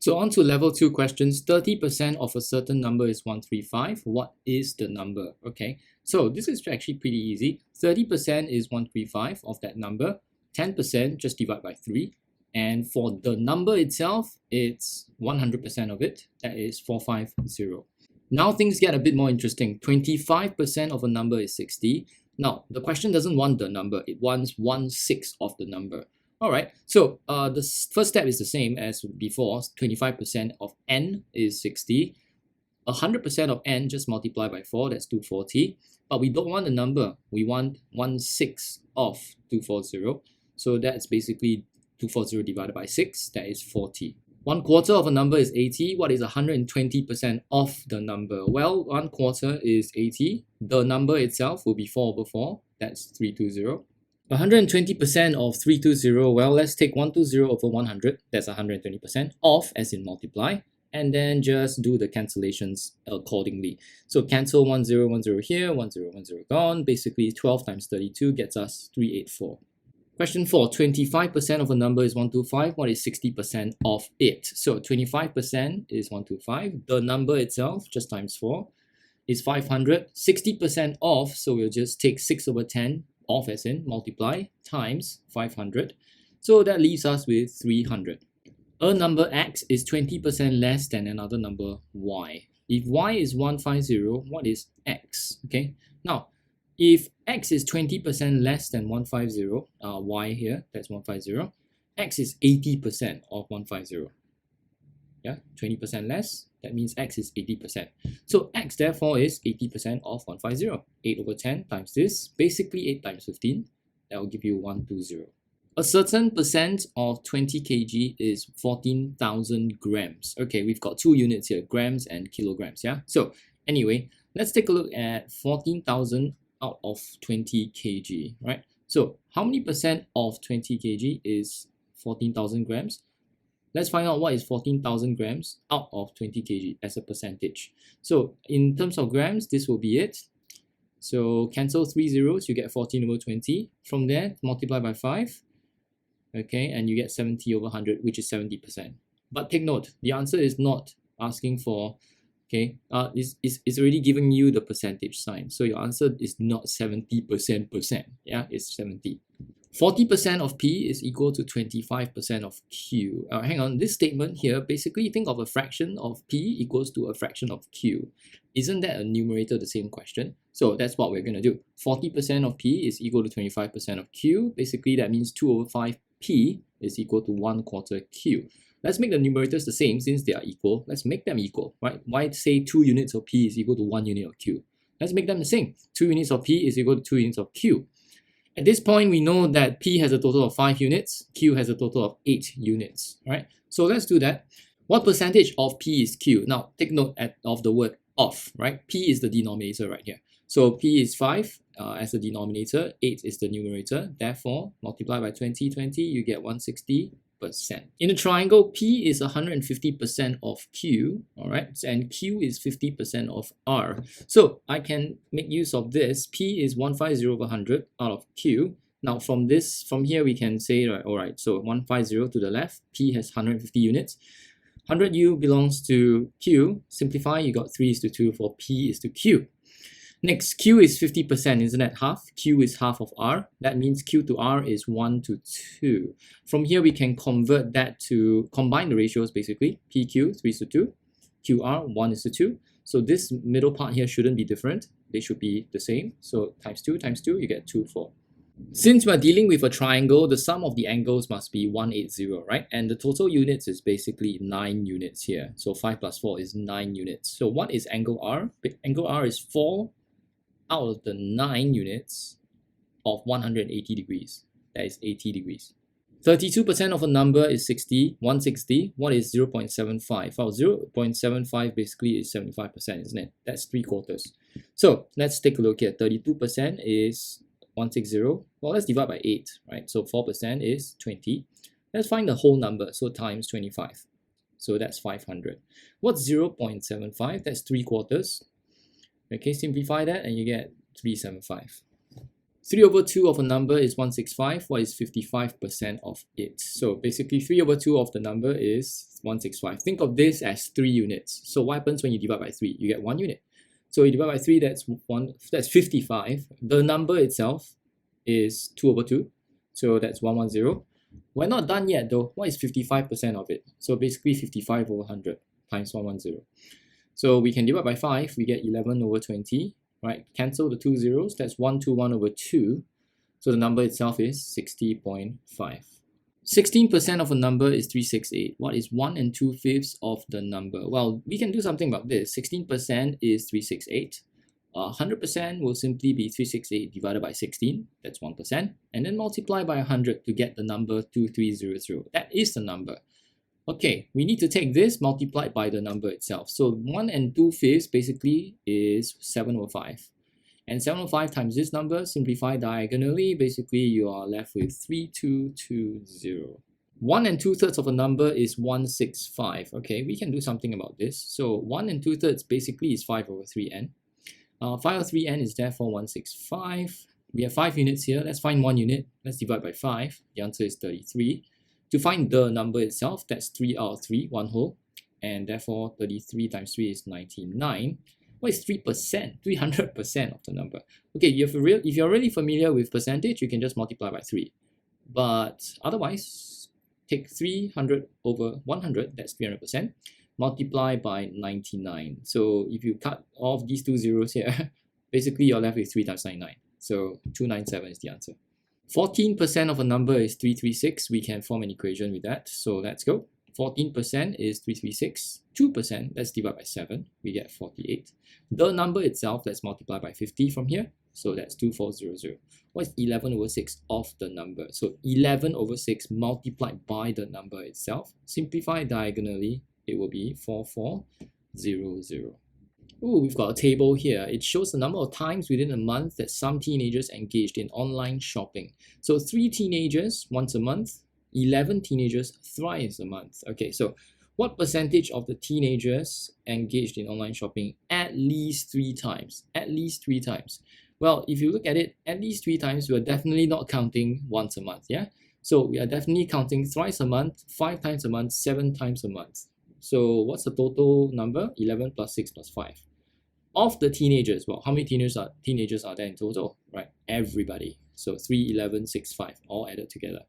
So on to level 2 questions. 30% of a certain number is 135. What is the number? Okay, so this is actually pretty easy. 30% is 135 of that number. 10% just divide by 3. And for the number itself, it's 100% of it. That is 450. Now things get a bit more interesting. 25% of a number is 60. Now, the question doesn't want the number. It wants 1/6 of the number. Alright, so the first step is the same as before. 25% of n is 60. 100% of n, just multiply by 4, that's 240. But we don't want a number. We want 1/6 of 240. So that's basically 240 divided by 6, that is 40. 1/4 of a number is 80. What is 120% of the number? Well, 1/4 is 80. The number itself will be 4/4. That's 320. 120% of 320, well, let's take 120 over 100. That's 120% of, as in multiply. And then just do the cancellations accordingly. So cancel 1010 here, 1010 gone. Basically, 12 times 32 gets us 384. Question 4, 25% of a number is 125. What is 60% of it? So 25% is 125. The number itself, just times 4, is 500. 60% of, so we'll just take 6/10 of, as in multiply, times 500. So that leaves us with 300. A number x is 20% less than another number y. If y is 150, what is x? Okay, now if x is 20% less than 150, y here, that's 150, x is 80% of 150. Yeah, 20% less, that means x is 80%. So x therefore is 80% of 150. 8/10 times this, basically 8 times 15, that will give you 120. A certain percent of 20 kg is 14,000 grams. Okay, we've got two units here, grams and kilograms, yeah? So anyway, let's take a look at 14,000 out of 20 kg, right? So how many percent of 20 kg is 14,000 grams? Let's find out what is 14,000 grams out of 20 kg as a percentage. So in terms of grams, this will be it. So cancel 3 zeros, you get 14/20. From there, multiply by 5. Okay, and you get 70/100, which is 70%. But take note, the answer is not asking for, okay, it's already giving you the percentage sign. So your answer is not 70%, yeah, it's 70. 40% of P is equal to 25% of Q. Hang on, this statement here, basically think of a fraction of P equals to a fraction of Q. Isn't that a numerator, the same question? So that's what we're going to do. 40% of P is equal to 25% of Q. Basically, that means 2/5 P is equal to 1/4 Q. Let's make the numerators the same since they are equal. Let's make them equal, right? Why say 2 units of P is equal to 1 unit of Q? Let's make them the same. 2 units of P is equal to 2 units of Q. At this point, we know that P has a total of 5 units, Q has a total of 8 units, right? So let's do that. What percentage of P is Q? Now, take note of the word of, right? P is the denominator right here. So P is 5 as the denominator, 8 is the numerator. Therefore, multiply by 20, you get 160%. In a triangle, P is 150% of Q, all right, and Q is 50% of R. So I can make use of this. P is 150/100 out of Q. Now from here we can say, all right, so 150 to the left, P has 150 units. 100U belongs to Q. Simplify, you got 3:2 for P is to Q. Next, Q is 50%, isn't that half? Q is half of R. That means Q to R is 1:2. From here, we can convert that to combine the ratios basically. PQ, 3:2. QR, 1:2. So this middle part here shouldn't be different. They should be the same. So times 2 times 2, you get 2/4. Since we're dealing with a triangle, the sum of the angles must be 180, right? And the total units is basically 9 units here. So 5 plus 4 is 9 units. So what is angle R? Angle R is 4 out of the 9 units of 180 degrees. That is 80 degrees. 32% of a number is 60, 160. What is 0.75? Well, 0.75 basically is 75%, isn't it? That's 3/4. So let's take a look here. 32% is 160. Well, let's divide by 8, right? So 4% is 20. Let's find the whole number. So times 25. So that's 500. What's 0.75? That's 3/4. Okay, simplify that and you get 375. 3 over 2 of a number is 165. What is 55% of it? So basically 3 over 2 of the number is 165. Think of this as 3 units. So what happens when you divide by 3? You get 1 unit. So you divide by 3, that's 55. The number itself is 2 over 2. So that's 110. We're not done yet though. What is 55% of it? So basically 55 over 100 times 110. So we can divide by 5. We get 11 over 20. Right, cancel the 2 zeros, that's 121 over 2. So the number itself is 60.5. 16% of a number is 368. What is 1 2/5 of the number? Well, we can do something about this. 16% is 368. 100% will simply be 368 divided by 16, that's 1%, and then multiply by 100 to get the number 2300. That is the number. Okay, we need to take this multiplied by the number itself. So 1 2/5 basically is 7 over 5. And 7 over 5 times this number, simplify diagonally, basically you are left with 3220. 1 2/3 of a number is 165. Okay, we can do something about this. So 1 2/3 basically is 5 over 3n. 5 over 3n is therefore 165. We have 5 units here. Let's find 1 unit. Let's divide by 5. The answer is 33. To find the number itself, that's 3 out of 3, 1 whole, and therefore 33 times 3 is 99. What is 3%? 300% of the number. Okay, if you're really familiar with percentage, you can just multiply by 3. But otherwise, take 300 over 100, that's 300%, multiply by 99. So if you cut off these 2 zeros here, basically you're left with 3 times 99. So 297 is the answer. 14% of a number is 336. We can form an equation with that. So let's go. 14% is 336. 2%, let's divide by 7. We get 48. The number itself, let's multiply by 50 from here. So that's 2400. What is 11 over 6 of the number? So 11 over 6 multiplied by the number itself. Simplify diagonally, it will be 4400. Ooh, we've got a table here. It shows the number of times within a month that some teenagers engaged in online shopping. So 3 teenagers once a month, 11 teenagers thrice a month. Okay, so what percentage of the teenagers engaged in online shopping at least 3 times? At least 3 times. Well, if you look at it, at least 3 times, we're definitely not counting once a month, yeah? So we are definitely counting thrice a month, 5 times a month, 7 times a month. So what's the total number? 11 plus 6 plus 5. Of the teenagers, well, how many teenagers are there in total? Right, everybody. So 3, 11, 6, 5, all added together.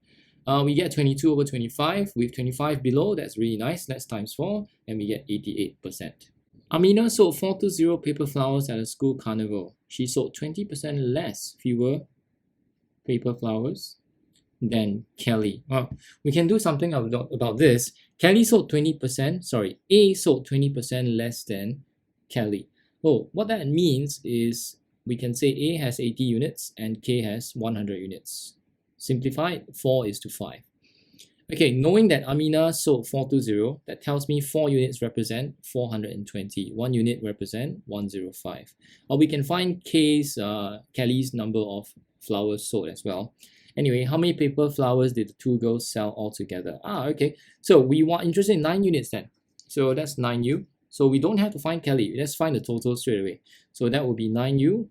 We get 22 over 25. With 25 below, that's really nice. That's times 4, and we get 88%. Amina sold 420 paper flowers at a school carnival. She sold 20% fewer paper flowers than Kelly. Well, we can do something about this. Kelly sold 20%, sorry, A sold 20% less than Kelly. Oh, what that means is we can say A has 80 units and K has 100 units. Simplified, 4 is to 5. Okay, knowing that Amina sold 420, that tells me 4 units represent 420. 1 unit represent 105. Or we can find Kelly's number of flowers sold as well. Anyway, how many paper flowers did the 2 girls sell altogether? Okay. So we were interested in 9 units then. So that's 9U. So we don't have to find Kelly. Let's find the total straight away. So that would be 9U.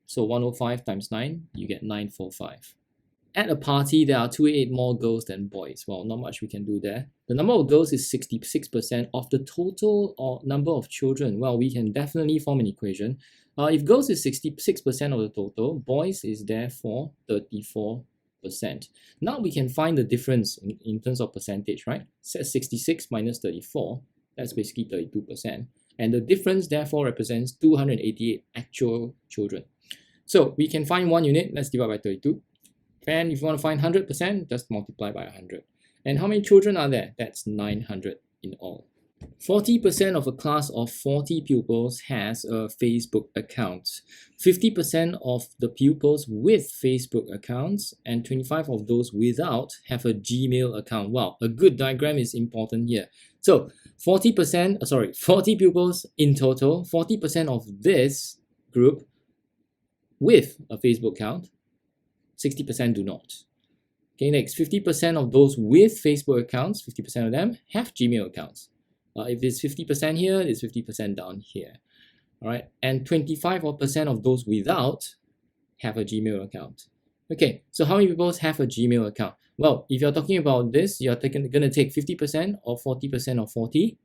So 105 times 9, you get 945. At a party, there are 28 more girls than boys. Well, not much we can do there. The number of girls is 66% of the total or number of children. Well, we can definitely form an equation. If girls is 66% of the total, boys is therefore 34%. Now we can find the difference in terms of percentage, right? So 66 minus 34, that's basically 32%. And the difference therefore represents 288 actual children. So we can find 1 unit, let's divide by 32. And if you want to find 100%, just multiply by 100. And how many children are there? That's 900 in all. 40% of a class of 40 pupils has a Facebook account. 50% of the pupils with Facebook accounts and 25 of those without have a Gmail account. Wow, a good diagram is important here. So 40 pupils in total, 40% of this group with a Facebook account, 60% do not. Okay, next, 50% of those with Facebook accounts, 50% of them have Gmail accounts. If it's 50% here, it's 50% down here. All right, and 25% of those without have a Gmail account? Okay, so how many people have a Gmail account? Well, if you're talking about this, you're going to take 50% or 40% of 40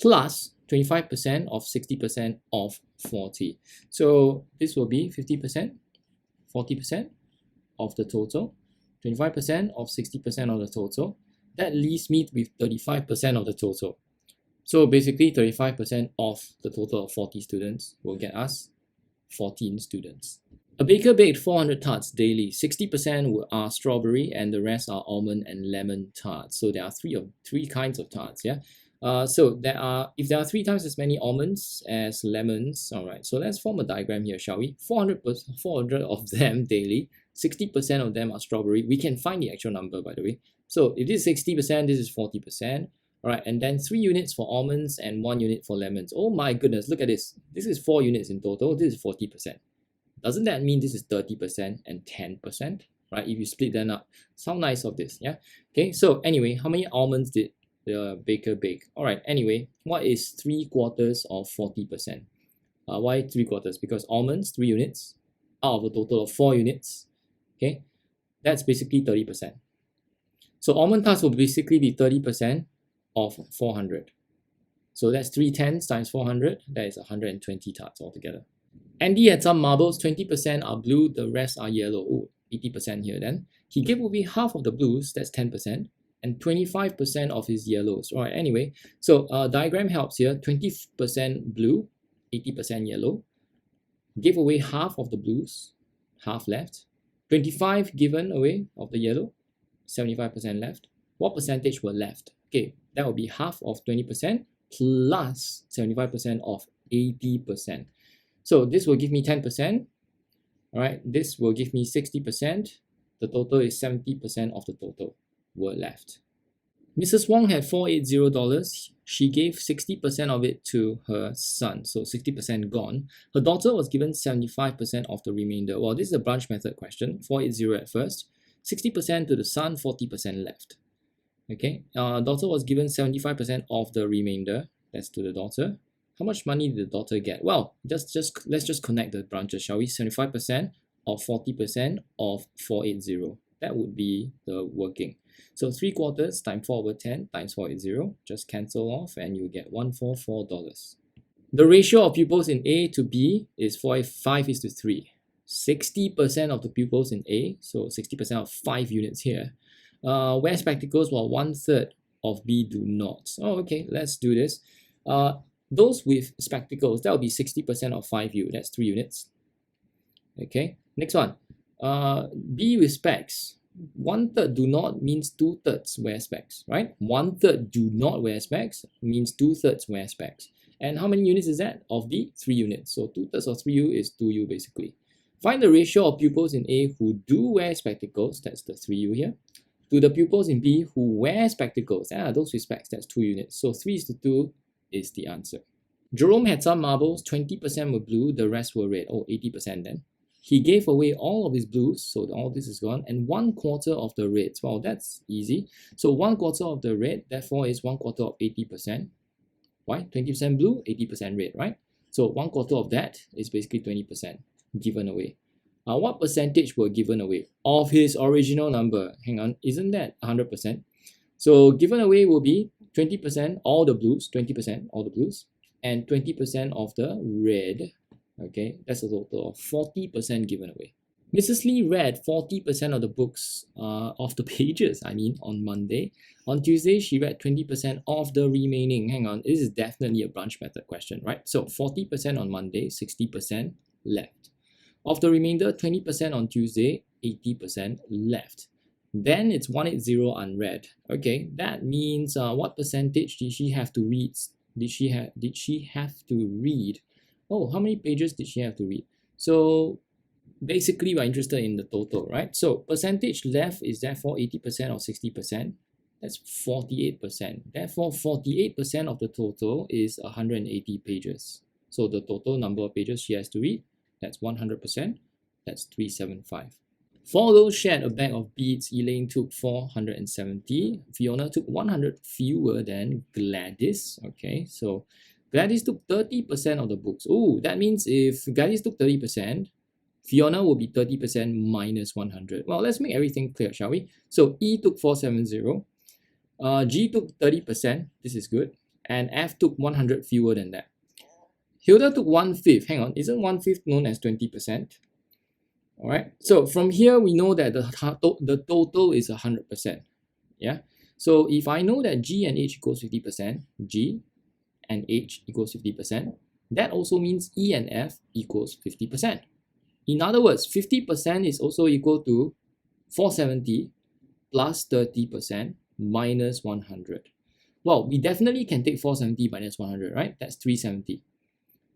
plus 25% of 60% of 40. So this will be 50%, 40% of the total, 25% of 60% of the total. That leaves me with 35% of the total. So basically 35% of the total of 40 students will get us 14 students. A baker baked 400 tarts daily. 60% are strawberry and the rest are almond and lemon tarts. So there are three kinds of tarts, yeah? So if there are 3 times as many almonds as lemons, all right, so let's form a diagram here, shall we? 400 of them daily, 60% of them are strawberry. We can find the actual number, by the way. So if this is 60%, this is 40%. All right, and then 3 units for almonds and 1 unit for lemons. Oh my goodness, look at this. This is 4 units in total. This is 40%. Doesn't that mean this is 30% and 10%? Right, if you split them up. Sound nice of this, yeah? Okay, so anyway, how many almonds did the baker bake? All right, anyway, what is 3/4 of 40%? Why 3/4? Because almonds, 3 units, out of a total of 4 units. Okay, that's basically 30%. So almond tarts will basically be 30% of 400. So that's 3/10 times 400. That is 120 tarts altogether. Andy had some marbles. 20% are blue, the rest are yellow. Oh, 80% here then. He gave away half of the blues, that's 10%, and 25% of his yellows. All right, anyway, so diagram helps here. 20% blue, 80% yellow. Gave away half of the blues, half left. 25 given away of the yellow, 75% left. What percentage were left? Okay, that will be half of 20% plus 75% of 80%. So this will give me 10%. All right, this will give me 60%. The total is 70% of the total were left. Mrs. Wong had $480. She gave 60% of it to her son, so 60% gone. Her daughter was given 75% of the remainder. Well, this is a branch method question. 480 at first, 60% to the son, 40% left. Okay, daughter was given 75% of the remainder. That's to the daughter. How much money did the daughter get? Well, let's just connect the branches, shall we? 75% of 40% of 480. That would be the working. So 3/4 times 4/10 times 480. Just cancel off and you get $144. The ratio of pupils in A to B is 5:3. 60% of the pupils in A, so 60% of 5 units here, wear spectacles while 1/3 of B do not. Oh, okay, let's do this. Those with spectacles, that will be 60% of 5U. That's 3 units. Okay, next one. B with specs. 1/3 do not means 2/3 wear specs, right? 1/3 do not wear specs means 2/3 wear specs. And how many units is that? Of B, 3 units. So 2/3 of 3U is 2U basically. Find the ratio of pupils in A who do wear spectacles, that's the 3U here, to the pupils in B who wear spectacles. Those with specs, that's 2 units. So 3:2 is the answer. Jerome had some marbles, 20% were blue, the rest were red. Oh, 80% then. He gave away all of his blues, so all this is gone, and 1/4 of the reds. Well, that's easy. So 1/4 of the red, therefore, is 1/4 of 80%. Why? 20% blue, 80% red, right? So 1/4 of that is basically 20% given away. What percentage were given away of his original number? Hang on, isn't that 100%? So given away will be 20% all the blues, 20% all the blues, and 20% of the red. Okay, that's a total of 40% given away. Mrs. Lee read 40% of the books, of the pages, on Monday. On Tuesday, she read 20% of the remaining. Hang on, this is definitely a branch method question, right? So 40% on Monday, 60% left. Of the remainder, 20% on Tuesday, 80% left. Then it's 180 unread. Okay, that means what percentage did she have to read? Did she have to read? Oh, how many pages did she have to read? So basically, we're interested in the total, right? So percentage left is therefore 80% or 60%. That's 48%. Therefore, 48% of the total is 180 pages. So the total number of pages she has to read, that's 100%. That's 375. For those shared a bag of beads, Elaine took 470. Fiona took 100 fewer than Gladys. Okay, so Gladys took 30% of the books. Oh, that means if Gladys took 30%, Fiona will be 30% minus 100. Well, let's make everything clear, shall we? So E took 470, G took 30%, this is good, and F took 100 fewer than that. Hilda took 1/5. Hang on, isn't 1/5 known as 20%? All right, so from here we know that the total is 100%. Yeah, so if I know that G and H equals 50%, G and H equals 50%, that also means E and F equals 50%. In other words, 50% is also equal to 470 plus 30% minus 100. Well, we definitely can take 470 minus 100, right? That's 370.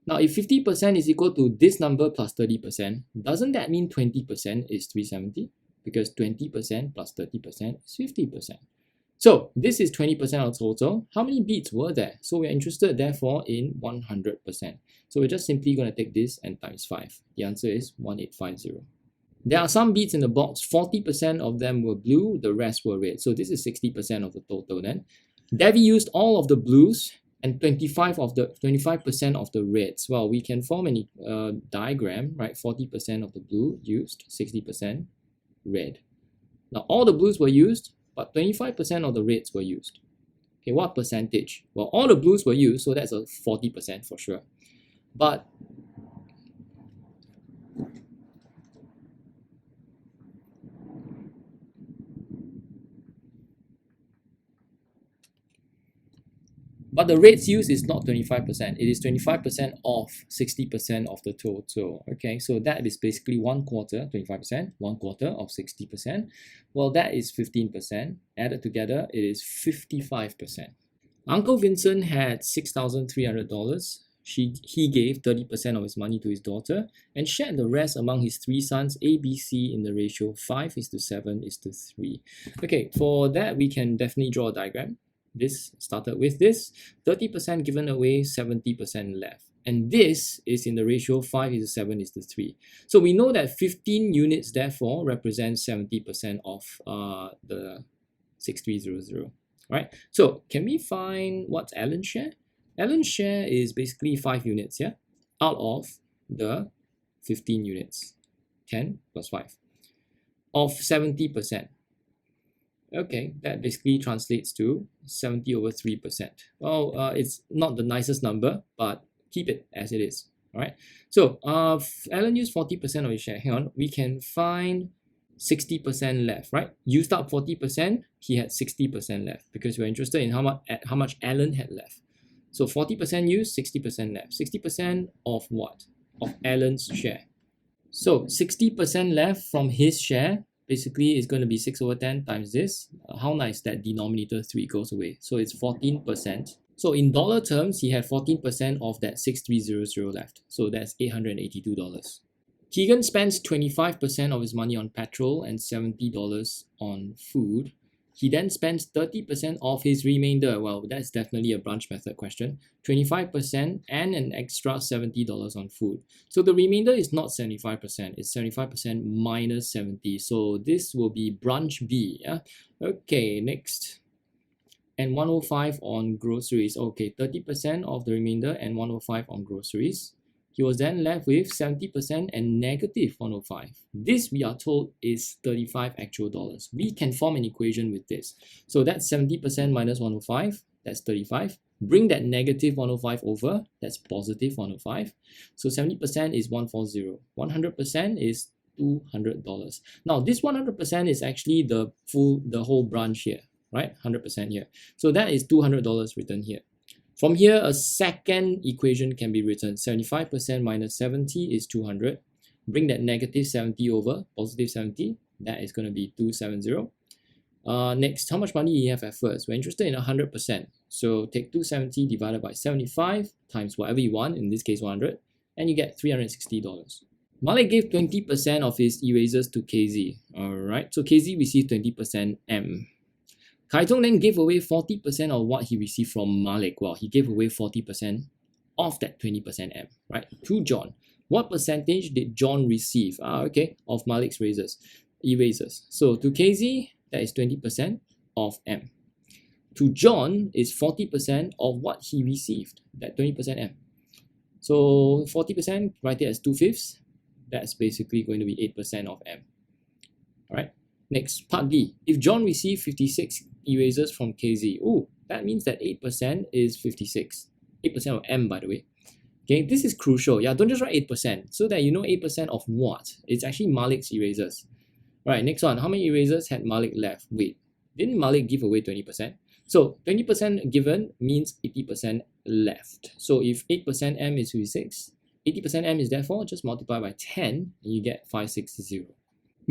Now, if 50% is equal to this number plus 30%, doesn't that mean 20% is 370? Because 20% plus 30% is 50%. So this is 20% of total. How many beats were there? So we're interested, therefore, in 100%. So we're just simply going to take this and times 5. The answer is 1850. There are some beats in the box. 40% of them were blue, the rest were red. So this is 60% of the total then. Devi used all of the blues and 25% of the reds. Well, we can form a diagram, right? 40% of the blue used, 60% red. Now, all the blues were used, but 25% of the reds were used. Okay, what percentage? Well, all the blues were used, so that's a 40% for sure. But the reds used is not 25%. It is 25% of 60% of the total. Okay, so that is basically 1/4, 25%, 1/4 of 60%. Well, that is 15%. Added together, it is 55%. Uncle Vincent had $6,300. He gave 30% of his money to his daughter and shared the rest among his 3 sons, A, B, C, in the ratio 5:7:3. Okay, for that, we can definitely draw a diagram. This started with this, 30% given away, 70% left. And this is in the ratio 5:7:3. So we know that 15 units therefore represents 70% of the 6300. Right? So can we find what's Alan's share? Alan's share is basically 5 units, yeah? Out of the 15 units. 10 plus 5. Of 70%. Okay, that basically translates to 70/3%. Well, it's not the nicest number, but keep it as it is. All right. So, Alan used 40% of his share. Hang on, we can find 60% left, right? Used up 40%, he had 60% left because we're interested in how much Alan had left. So 40% used, 60% left. 60% of what? Of Alan's share. So 60% left from his share. Basically, it's going to be 6/10 times this. How nice that denominator 3 goes away. So it's 14%. So in dollar terms, he had 14% of that 6300 left. So that's $882. Keegan spends 25% of his money on petrol and $70 on food. He then spends 30% of his remainder. Well, that's definitely a branch method question. 25% and an extra $70 on food. So the remainder is not 75%. It's 75% minus 70. So this will be branch B. Yeah. Okay, next. And 105 on groceries. Okay, 30% of the remainder and 105 on groceries. He was then left with 70% and negative 105. This, we are told, is 35 actual dollars. We can form an equation with this. So that's 70% minus 105. That's 35. Bring that negative 105 over. That's positive 105. So 70% is 140. 100% is $200. Now, this 100% is actually the whole branch here, right? 100% here. So that is $200 written here. From here, a second equation can be written. 75% minus 70 is 200. Bring that negative 70 over, positive 70. That is going to be 270. Next, how much money do you have at first? We're interested in 100%. So take 270 divided by 75 times whatever you want, in this case 100, and you get $360. Malik gave 20% of his erasers to KZ. Alright, so KZ received 20% M. Kaitong then gave away 40% of what he received from Malik. Well, he gave away 40% of that 20% M, right? To John. What percentage did John receive? Okay, of Malik's erasers. So to KZ, that is 20% of M. To John is 40% of what he received, that 20% M. So 40%, write it as 2/5. That's basically going to be 8% of M. All right. Next, part B. If John received 56 erasers from KZ, that means that 8% is 56. 8% of M, by the way. Okay, this is crucial. Yeah, don't just write 8%, so that you know 8% of what? It's actually Malik's erasers. All right, next one. How many erasers had Malik left? Wait, didn't Malik give away 20%? So 20% given means 80% left. So if 8% M is 56, 80% M is therefore just multiply by 10 and you get 560.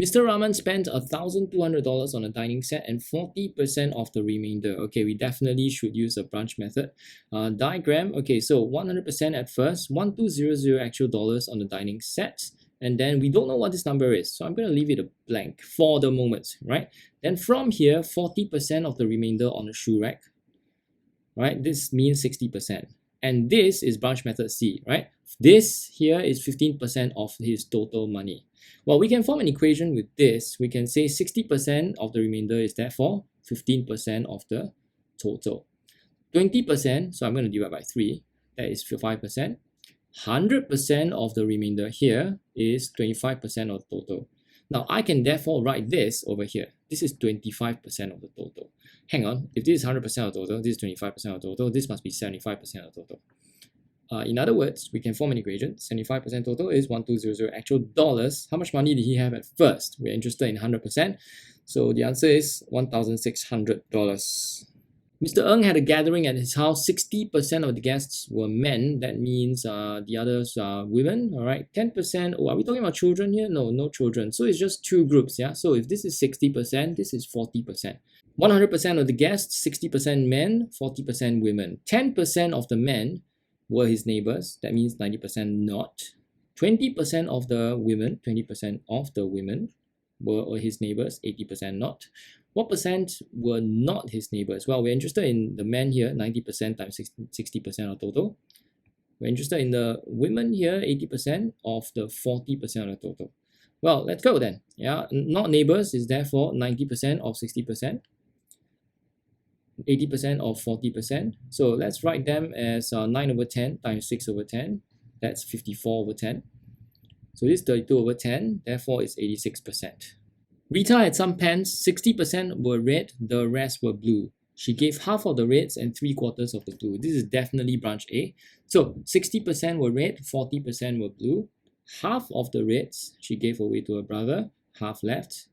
Mr. Rahman spent $1,200 on a dining set and 40% of the remainder. Okay, we definitely should use a branch method. Diagram, okay, so 100% at first, 1200 actual dollars on the dining set. And then we don't know what this number is, so I'm going to leave it a blank for the moment, right? Then from here, 40% of the remainder on the shoe rack, right? This means 60%. And this is branch method C, right? This here is 15% of his total money. Well, we can form an equation with this. We can say 60% of the remainder is therefore 15% of the total. 20%, so I'm going to divide by 3, that is 5%. 100% of the remainder here is 25% of the total. Now, I can therefore write this over here. This is 25% of the total. Hang on, if this is 100% of the total, this is 25% of the total, this must be 75% of the total. In other words, we can form an equation. 75% total is 1200 actual dollars. How much money did he have at first? We're interested in 100%. So the answer is $1,600. Mr. Ng had a gathering at his house. 60% of the guests were men. That means the others are women. All right. 10%. Oh, are we talking about children here? No, no children. So it's just two groups. Yeah. So if this is 60%, this is 40%. 100% of the guests, 60% men, 40% women. 10% of the men were his neighbors. That means 90% not. 20% of the women, 20% of the women were his neighbors, 80% not. What percent were not his neighbors? Well, we're interested in the men here, 90% times 60% of total. We're interested in the women here, 80% of the 40% of the total. Well, let's go then. Yeah, not neighbors is therefore 90% of 60%. 80% of 40%. So let's write them as 9 over 10 times 6 over 10. That's 54 over 10. So this is 32 over 10. Therefore, it's 86%. Rita had some pants. 60% were red. The rest were blue. She gave half of the reds and 3/4 of the blue. This is definitely branch A. So 60% were red. 40% were blue. Half of the reds she gave away to her brother. Half left.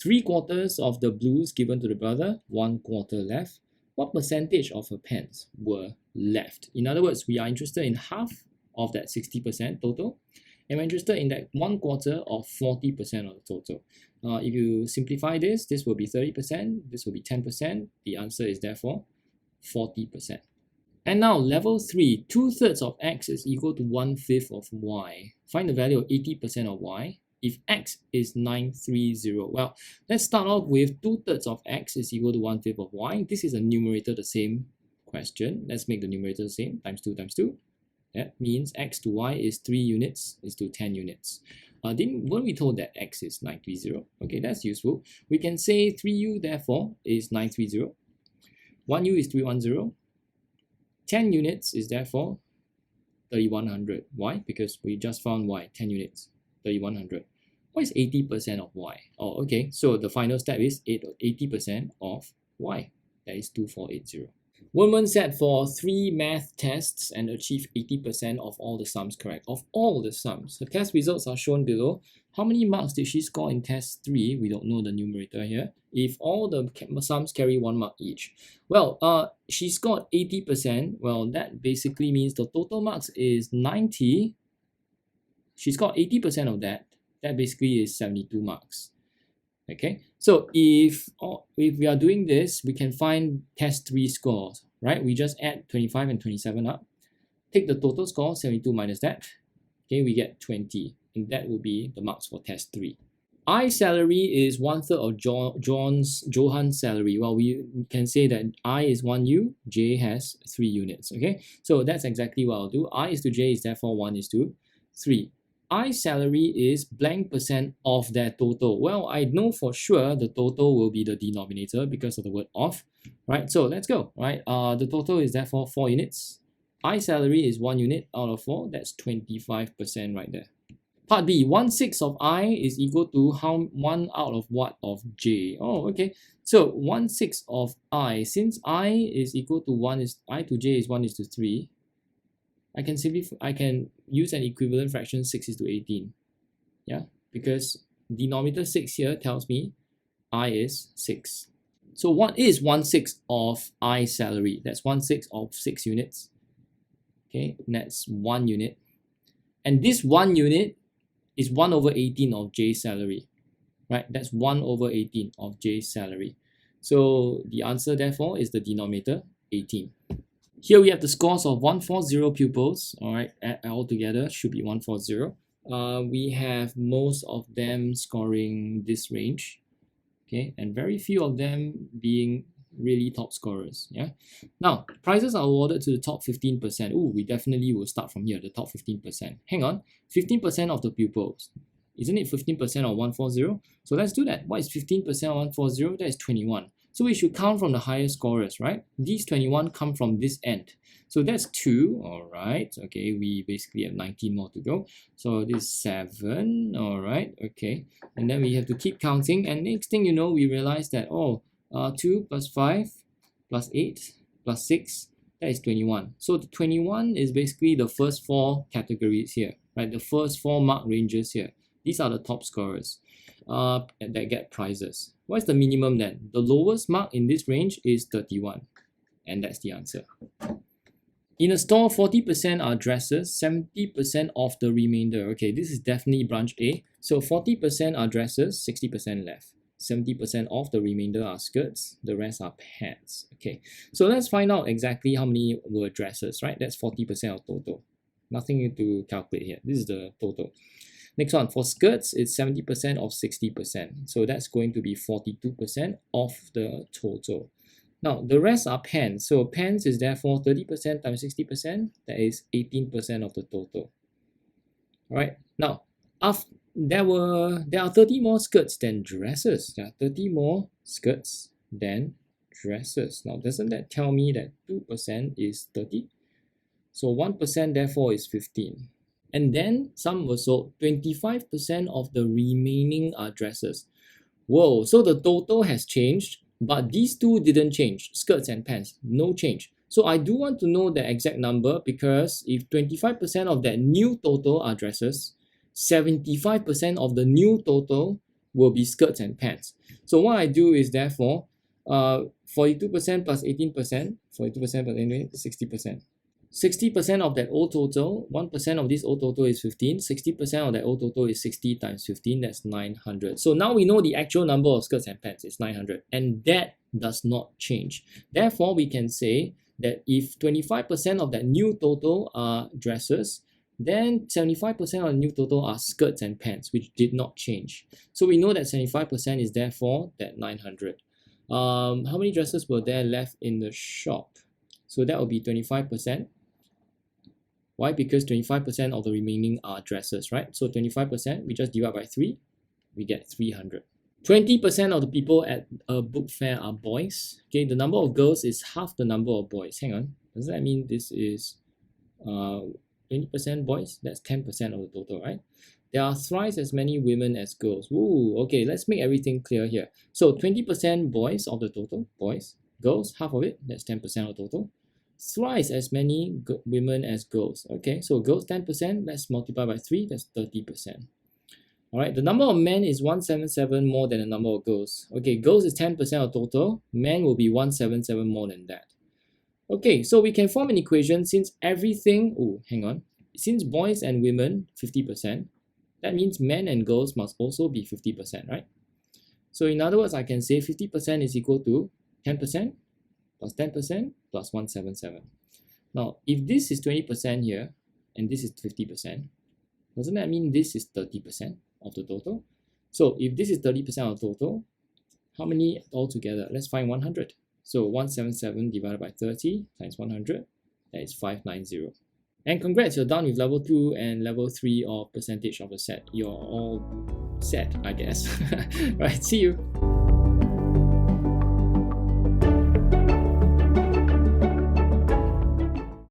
3/4 of the blues given to the brother. 1/4 left. What percentage of her pants were left? In other words, we are interested in half of that 60% total, and we're interested in that 1/4 of 40% of the total. If you simplify this, this will be 30%, this will be 10%. The answer is therefore 40%. And now level 3, 2/3 of x is equal to 1/5 of y. Find the value of 80% of y. If x is 930, well, let's start off with 2/3 of x is equal to 1/5 of y. This is a numerator, the same question. Let's make the numerator the same, times 2 times 2. That means x to y is 3 units is to 10 units. Weren't we told that x is 930? Okay, that's useful. We can say 3u therefore is 930. 1u is 310. 10 units is therefore 3100. Why? Because we just found y, 10 units. 3100. What is 80% of y? Oh, okay. So the final step is 80% of y. That is 2480. Woman sat for 3 math tests and achieved 80% of all the sums correct. Of all the sums. The test results are shown below. How many marks did she score in test 3? We don't know the numerator here. If all the sums carry 1 mark each. Well, she scored 80%. Well, that basically means the total marks is 90. She scored 80% of that. That basically is 72 marks. Okay, so if we are doing this, we can find test 3 scores, right? We just add 25 and 27 up. Take the total score, 72 minus that. Okay, we get 20. And that will be the marks for test 3. I's salary is 1/3 of Johan's salary. Well, we can say that I is 1U, J has 3 units. Okay, so that's exactly what I'll do. I is to J is therefore 1 is to 3. I's salary is blank percent of that total. Well, I know for sure the total will be the denominator because of the word of, right? So let's go, right? The total is therefore 4 units. I's salary is 1 unit out of 4. That's 25% right there. Part B, 1/6 of I is equal to how 1 out of what of j? Oh, okay. So 1/6 of I, since I is equal to 1 is I to j is 1:3, I can use an equivalent fraction 6:18. Yeah, because denominator 6 here tells me I is 6. So what is 1/6 of I salary? That's 1/6 of 6 units. Okay, that's 1 unit. And this 1 unit is 1/18 of J salary, right? That's 1/18 of J salary. So the answer therefore is the denominator 18. Here we have the scores of 140 pupils, all right, all together should be 140. We have most of them scoring this range, okay, and very few of them being really top scorers. Yeah. Now, prizes are awarded to the top 15%. Oh, we definitely will start from here, the top 15%. Hang on, 15% of the pupils. Isn't it 15% of 140? So let's do that. What is 15% of 140? That is 21. So we should count from the highest scorers, right? These 21 come from this end. So that's 2, all right. Okay, we basically have 19 more to go. So this is 7, all right, okay. And then we have to keep counting. And next thing you know, we realize that, 2 plus 5 plus 8 plus 6, that is 21. So the 21 is basically the first 4 categories here, right? The first 4 mark ranges here. These are the top scorers that get prizes. What's the minimum then? The lowest mark in this range is 31. And that's the answer. In a store, 40% are dresses, 70% of the remainder. Okay, this is definitely branch A. So 40% are dresses, 60% left. 70% of the remainder are skirts, the rest are pants. Okay, so let's find out exactly how many were dresses, right? That's 40% of total. Nothing to calculate here. This is the total. Next one, for skirts, it's 70% of 60%. So that's going to be 42% of the total. Now, the rest are pants. So pants is therefore 30% times 60%. That is 18% of the total. All right. Now, there are 30 more skirts than dresses. There are 30 more skirts than dresses. Now, doesn't that tell me that 2% is 30? So 1% therefore is 15. And then some were sold. 25% of the remaining are dresses. Whoa, so the total has changed, but these two didn't change. Skirts and pants, no change. So I do want to know the exact number, because if 25% of that new total are dresses, 75% of the new total will be skirts and pants. So what I do is therefore 42% plus 18%, 42% plus 18%, 60%. 60% of that old total, 1% of this old total is 15, 60% of that old total is 60 times 15, that's 900. So now we know the actual number of skirts and pants is 900, and that does not change. Therefore, we can say that if 25% of that new total are dresses, then 75% of the new total are skirts and pants, which did not change. So we know that 75% is therefore that 900. How many dresses were there left in the shop? So that will be 25%. Why? Because 25% of the remaining are dresses, right? So 25%, we just divide by 3, we get 300. 20% of the people at a book fair are boys. Okay, the number of girls is half the number of boys. Hang on, does that mean this is 20% boys? That's 10% of the total, right? There are thrice as many women as girls. Ooh, okay, let's make everything clear here. So 20% boys of the total, boys. Girls, half of it, that's 10% of the total. Thrice as many women as girls. Okay, so girls 10%, let's multiply by 3, that's 30%. Alright, the number of men is 177 more than the number of girls. Okay, girls is 10% of total, men will be 177 more than that. Okay, so we can form an equation since everything, since boys and women 50%, that means men and girls must also be 50%, right? So in other words, I can say 50% is equal to 10% plus 10% plus 177. Now, if this is 20% here, and this is 50%, doesn't that mean this is 30% of the total? So if this is 30% of total, how many altogether? Let's find 100. So 177 divided by 30 times 100, that is 590. And congrats, you're done with level 2 and level 3 of percentage of a set. You're all set, I guess. Right, see you.